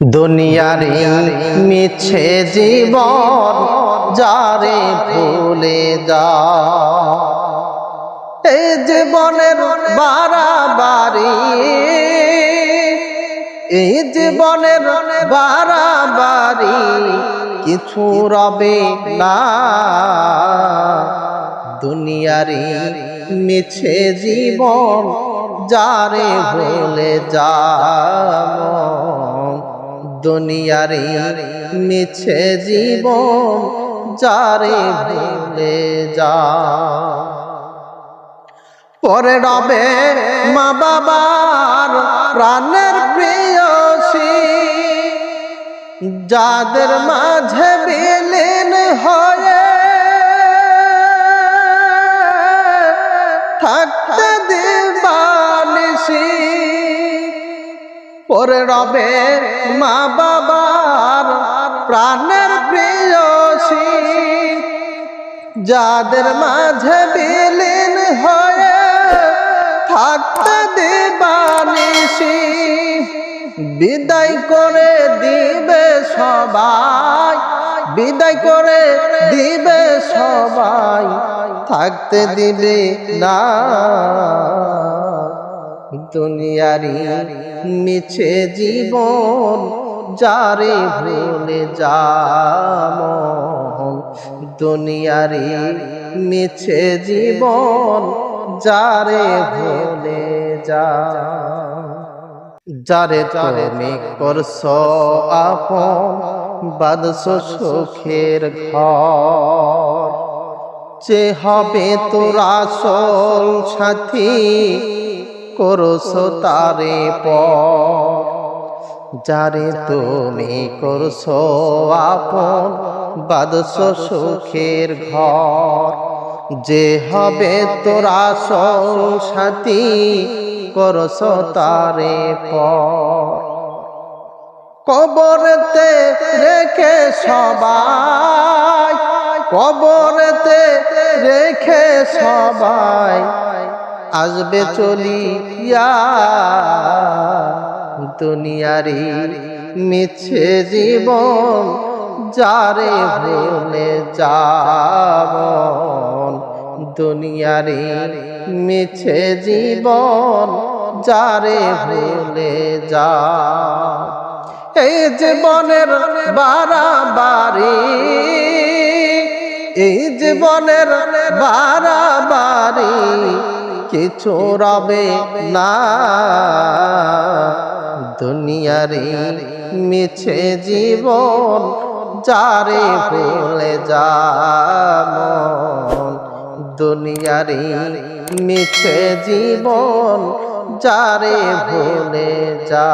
দুনিয়ারে মিছে জীবন যারে ভুলে যা, এই জীবনের বাড়াবাড়ি, এই জীবনের বাড়াবাড়ি কিছু রবে না। দুনিয়ারে মিছে জীবন যারে ভুলে যা, দুনিয়ারে মিছে জীবন যারে ভুলে যা। পরে রবে মা বাবার প্রাণের প্রিয়সী, যাদের মাঝে বিলীন হয়ে থাকতে দিবানিশি। পরে রবে মা বাবার প্রাণের প্রিয়সী, যাদের মাঝে বিলীন হয়ে থাকতে দিবানিশি। বিদায় করে দিবে সবাই, বিদায় করে দিবে সবাই, থাকতে দিবে না। দুনিয়ারি মিছে জীবন যারে ভুলে যা, দুনিয়ারি মিছে জীবন যারে ভুলে যা। যারে তুমি করছো আপন বাঁধছো সুখের ঘর, যে হবে তোর আসল সাথী করছো তারে পর। যারে তুমি করছো আপন বাঁধছো সুখের ঘর, যে হবে তোর আসল সাথী করছো তারে পর। কবরেতে রেখে সবাই, কবরেতে রেখে সবাই আসবে চলিয়া। দুনিয়ারি মিছে জীবন যারে ভুলে যাব, দুনিয়ারি মিছে জীবন যারে ভুলে যা। এই জীবনের বাড়াবাড়ি, এই জীবনের বাড়াবাড়ি কিছু রবে না। দুনিয়ারে মিছে জীবন যারে ভুলে যা, দুনিয়ারে মিছে জীবন যারে ভুলে যা।